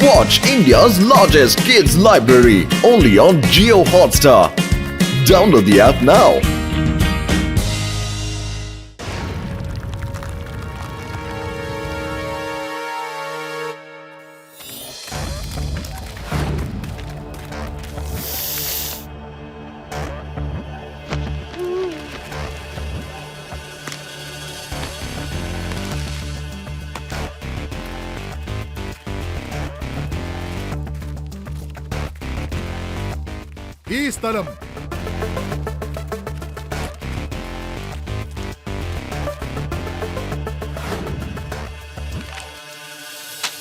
Watch India's largest kids library only on Jio Hotstar. Download the app now. ഈ സ്ഥലം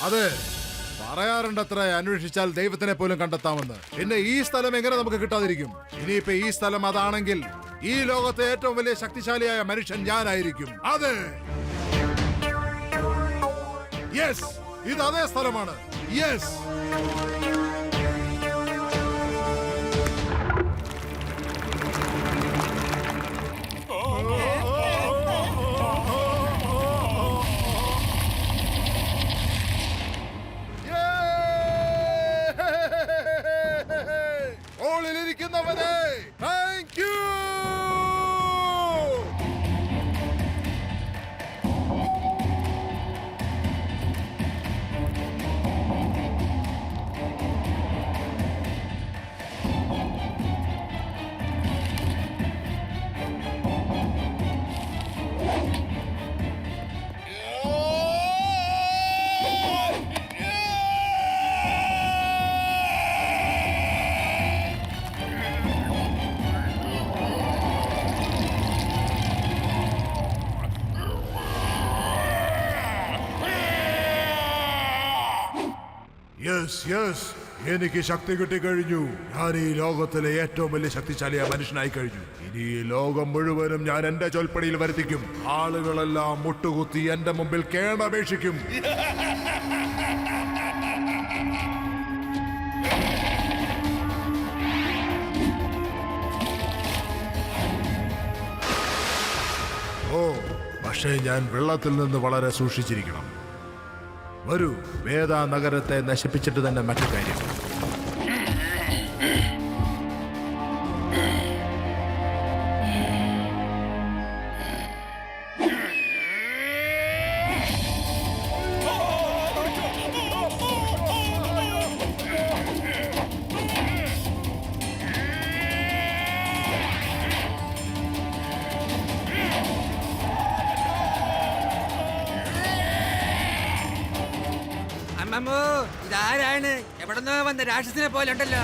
അതെ, പറയാറുണ്ടത്ര അന്വേഷിച്ചാൽ ദൈവത്തിനെ പോലും കണ്ടെത്താമെന്ന്. പിന്നെ ഈ സ്ഥലം എങ്ങനെ നമുക്ക് കിട്ടാതിരിക്കും? ഇനിയിപ്പോ ഈ സ്ഥലം അതാണെങ്കിൽ ഈ ലോകത്തെ ഏറ്റവും വലിയ ശക്തിശാലിയായ മനുഷ്യൻ ഞാനായിരിക്കും. അതെ, യെസ്, ഇത് അതേ സ്ഥലമാണ്. യെസ്, ിരിക്കുന്നവനെ താങ്ക് യു. യെസ് യെസ്, എനിക്ക് ശക്തി കിട്ടിക്കഴിഞ്ഞു. ഞാൻ ഈ ലോകത്തിലെ ഏറ്റവും വലിയ ശക്തിശാലിയായ മനുഷ്യനായി കഴിഞ്ഞു. ഇനി ഈ ലോകം മുഴുവനും ഞാൻ എന്റെ ചൊൽപ്പടിയിൽ വരുത്തിക്കും. ആളുകളെല്ലാം മുട്ടുകുത്തി എന്റെ മുമ്പിൽ കേണപേക്ഷിക്കും. ഓ, പക്ഷേ ഞാൻ വെള്ളത്തിൽ നിന്ന് വളരെ സൂക്ഷിച്ചിരിക്കണം. വരൂ, വേദ നഗരത്തെ നശിപ്പിച്ചിട്ട് തന്നെ മറ്റു കാര്യം. അമ്മമ്മോ, ഇതാരാണ്? എവിടെന്നോ വന്ന രാക്ഷസിനെ പോലെ ഉണ്ടല്ലോ.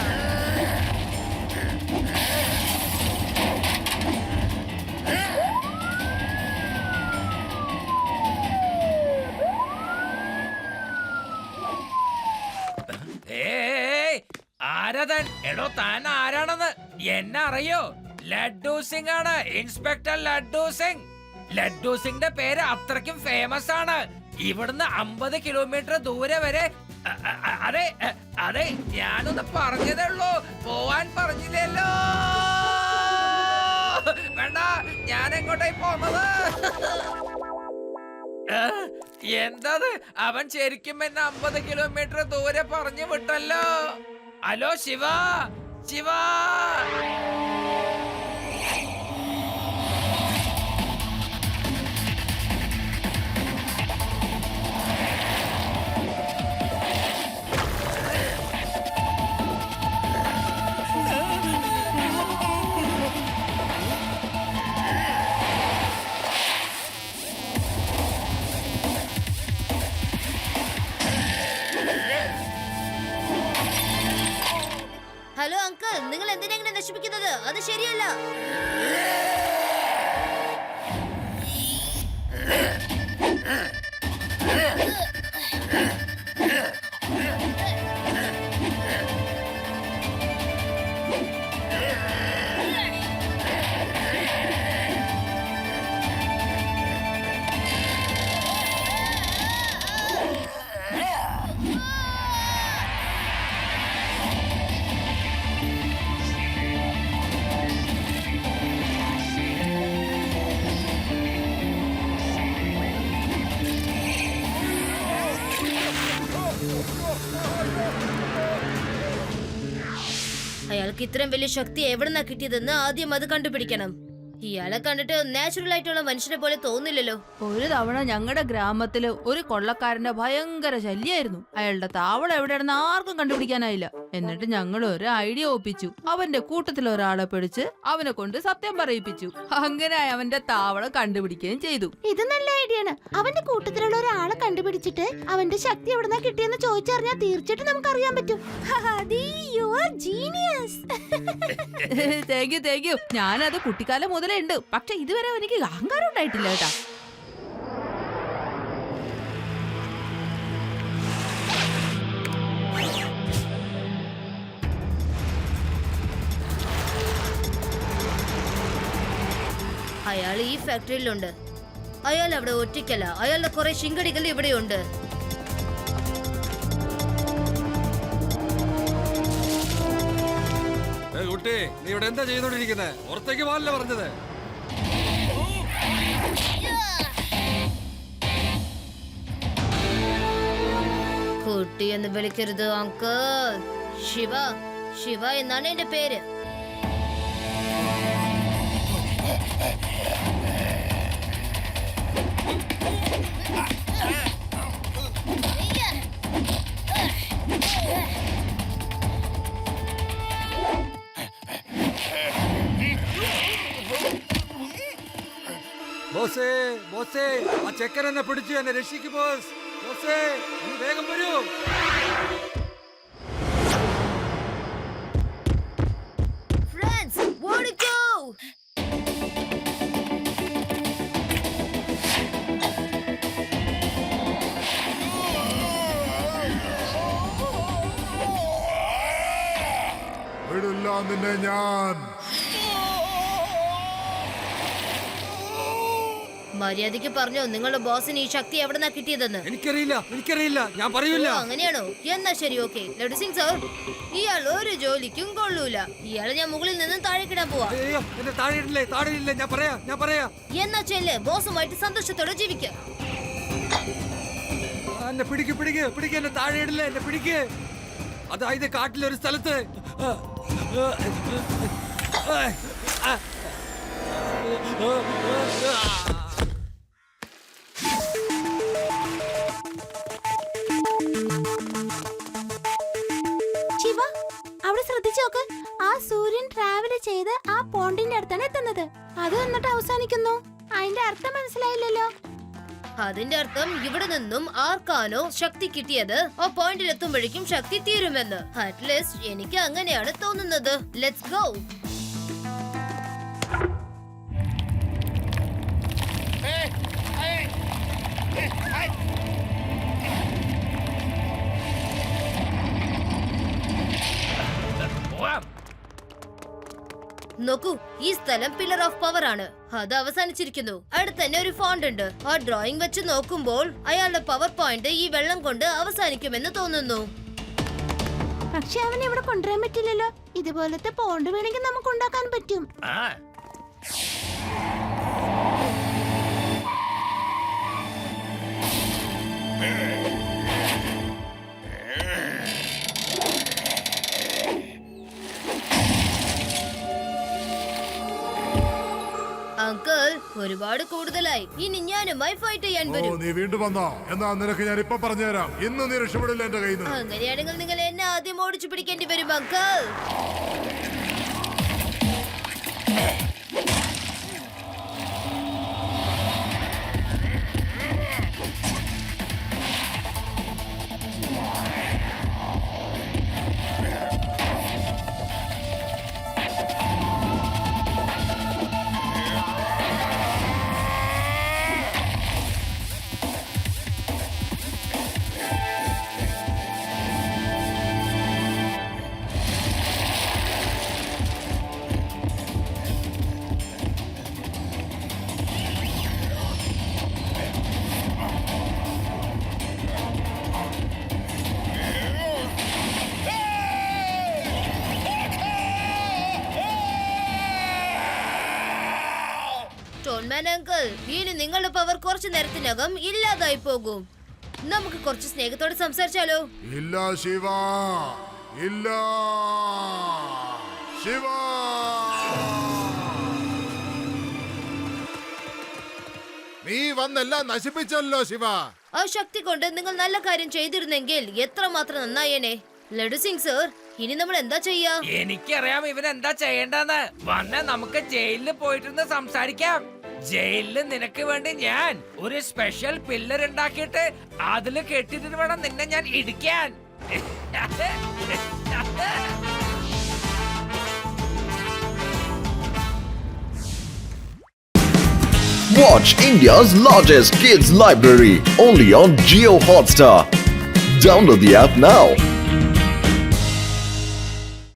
ആരാതൻ? എടോ, താൻ ആരാണെന്ന് എന്നെ അറിയോ? ലഡ്ഡു സിംഗ് ആണ്, ഇൻസ്പെക്ടർ ലഡ്ഡു സിംഗ്. ലഡ്ഡു സിംഗിന്റെ പേര് അത്രയ്ക്കും ഫേമസ് ആണ്. ഇവിടുന്ന് 50 കിലോമീറ്റർ ദൂരെ വരെ. അതെ അതെ, ഞാനൊന്ന് പറഞ്ഞതേ ഉള്ളൂ, പോവാൻ പറഞ്ഞില്ലല്ലോ. വേണ്ട, ഞാൻ എങ്ങോട്ടായി പോന്നത്? എന്തത്? അവൻ ശരിക്കും എന്നെ 50 കിലോമീറ്റർ ദൂരെ പറഞ്ഞു വിട്ടല്ലോ. Hello Shiva, Shiva. Hello uncle, നിങ്ങൾ എന്തിനാ ഇങ്ങനെ നശിപ്പിക്കുന്നത്? അത് ശരിയല്ല. അയാൾക്ക് ഇത്രയും വലിയ ശക്തി എവിടെന്നാ കിട്ടിയതെന്ന് ആദ്യം അത് കണ്ടുപിടിക്കണം. ഇയാളെ കണ്ടിട്ട് നാച്ചുറൽ ആയിട്ടുള്ള മനുഷ്യനെ പോലെ തോന്നില്ലല്ലോ. ഒരു തവണ ഞങ്ങളുടെ ഗ്രാമത്തില് ഒരു കൊള്ളക്കാരന്റെ ഭയങ്കര ശല്യായിരുന്നു. അയാളുടെ താവളം എവിടെയാണെന്ന് ആർക്കും കണ്ടുപിടിക്കാനായില്ല. എന്നിട്ട് ഞങ്ങൾ ഒരു ഐഡിയ ഒപ്പിച്ചു. അവന്റെ കൂട്ടത്തിൽ ഒരാളെ പിടിച്ച് അവനെ കൊണ്ട് സത്യം പറയിപ്പിച്ചു. അങ്ങനെ അവന്റെ താവളം കണ്ടുപിടിക്കുകയും ചെയ്തു. ഇത് നല്ല ഐഡിയ ആണ്. അവന്റെ കൂട്ടത്തിലുള്ള ഒരാളെ കണ്ടുപിടിച്ചിട്ട് അവന്റെ ശക്തി എവിടെന്നാ കിട്ടിയെന്ന് ചോദിച്ചറിഞ്ഞാൽ തീർച്ചയായിട്ടും നമുക്ക് അറിയാൻ പറ്റും. Thank you. ഞാനത് കുട്ടിക്കാലം മുതലേ ഉണ്ട്. പക്ഷെ ഇതുവരെ എനിക്ക് അഹങ്കാരം ഉണ്ടായിട്ടില്ല കേട്ടാ. അയാൾ ഈ ഫാക്ടറിയിലുണ്ട്. അയാൾ അവിടെ ഒറ്റയ്ക്കല്ല, അയാളുടെ കുറെ ശിങ്കടികൾ ഇവിടെയുണ്ട്. കുട്ടി, നീ ഇവിടെ എന്താ ചെയ്തോണ്ടിരിക്കുന്നത്? പുറത്തേക്ക് പോകല്ലേ പറഞ്ഞത്? കുട്ടി എന്ന് വിളിക്കരുത് അങ്കിൾ. ശിവ എന്നാണ് എന്റെ പേര്. ബോസേ, ബോസേ, ആ ചെക്കൻ എന്നെ പിടിച്ചു, എന്നെ രക്ഷിക്ക് ബോസ്. ബോസേ, നീ വേഗം വരൂ. ഫ്രണ്ട്സ്, ഓടിക്കോ! വിടില്ല നിന്നെ ഞാൻ. മര്യാദയ്ക്ക് പറഞ്ഞോ നിങ്ങളുടെ ബോസിന് ഈ ശക്തി എവിടെന്നാ കിട്ടിയതെന്ന്. എനിക്കറിയില്ല, ഞാൻ പറയൂല. അങ്ങനെയാണോ? എന്നാ ശരി, ഓക്കെ. ലഡു സിംഗ് സർ, ഇയാൾ ഒരു ജോലിക്കും കൊള്ളൂല. ഇയാളെ ഞാൻ മുകളിൽ നിന്ന് താഴേക്കിടാൻ പോവാ. അയ്യോ, എന്നെ താഴെയിടില്ലേ, ഞാൻ പറയാ. എന്നാ ചെല്ല്, ബോസുമായിട്ട് സന്തോഷത്തോടെ ജീവിക്ക. എന്നെ പിടിക്ക്, എന്നെ താഴെയിടില്ലേ, എന്നെ പിടിക്ക്. അതായത് കാട്ടിലൊരു സ്ഥലത്ത് ശിവ, അവിടെ ശ്രദ്ധിച്ചു നോക്ക്. ആ സൂര്യൻ ട്രാവൽ ചെയ്ത് ആ പോണ്ടിന്റെ അടുത്താണ് എത്തുന്നത്. അത് എന്നിട്ട് അവസാനിക്കുന്നു. അതിന്റെ അർത്ഥം മനസ്സിലായില്ലല്ലോ. അതിന്റെ അർത്ഥം ഇവിടെ നിന്നും ആർക്കാനോ ശക്തി കിട്ടിയത് ആ പോയിന്റിൽ എത്തുമ്പോഴേക്കും ശക്തി തീരുമെന്ന്. അറ്റ്ലീസ്റ്റ് എനിക്ക് അങ്ങനെയാണ് തോന്നുന്നത്. Let's go. നോക്കൂ, ഈ സ്ഥലം പില്ലർ ഓഫ് പവർ ആണ്. അത് അവസാനിച്ചിരിക്കുന്നു. അടുത്ത് തന്നെ ഒരു ഫോണ്ട് ഉണ്ട്. ആ ഡ്രോയിങ് വെച്ച് നോക്കുമ്പോൾ അയാളുടെ പവർ പോയിന്റ് ഈ വെള്ളം കൊണ്ട് അവസാനിക്കുമെന്ന് തോന്നുന്നു. പക്ഷെ അവൻ ഇവിടെ കൊണ്ടുവരാൻ പറ്റില്ലല്ലോ. ഇതുപോലത്തെ പോണ്ട് വേണമെങ്കിൽ നമുക്ക് ഉണ്ടാക്കാൻ പറ്റും. അങ്കിൾ, ഒരുപാട് കൂടുതലായി. ഇനി ഞാനുമായി ഫൈറ്റ് ചെയ്യാൻ ഓ, വരും. നീ വീണ്ടും വന്നോ? എന്നാ നിനക്ക് ഞാൻ ഇപ്പൊ പറഞ്ഞുതരാം. ഇന്ന് നീ രക്ഷപ്പെടില്ല എന്റെ കയ്യിൽ നിന്ന്. അങ്ങനെയാണെങ്കിൽ നിങ്ങൾ എന്നെ ആദ്യം ഓടിച്ചു പിടിക്കേണ്ടി വരും അങ്കിൾ. ടോൺമാൻ അങ്കിൾ, ഇനി നിങ്ങളുടെ പവർ കുറച്ചു നേരത്തിനകം ഇല്ലാതായി പോകും. നമുക്ക് കുറച്ച് സ്നേഹത്തോടെ സംസാരിച്ചാലോ? ഇല്ല ശിവ, ഇല്ല. ശിവ നീ വന്നെല്ലാം നശിപ്പിച്ചല്ലോ ശിവ. ആ ശക്തി കൊണ്ട് നിങ്ങൾ നല്ല കാര്യം ചെയ്തിരുന്നെങ്കിൽ എത്രമാത്രം നന്നായേനെ. ലഡു സിംഗ് സർ, ഇനി നമ്മൾ എന്താ ചെയ്യാ? എനിക്കറിയാം ഇവൻ എന്താ ചെയ്യേണ്ടെന്ന്. വന്ന് നമുക്ക് ജയിലിൽ പോയിട്ടിരുന്ന് സംസാരിക്കാം. ജയിലില് നിനക്ക് വേണ്ടി ഞാൻ ഒരു സ്പെഷ്യൽ പില്ലർ ഉണ്ടാക്കിയിട്ട് അതില് കെട്ടിട്ട് വേണം നിന്നെ ഞാൻ ഇടിക്കാൻ. Watch India's largest kids library only on Geo Hotstar. Download the app now.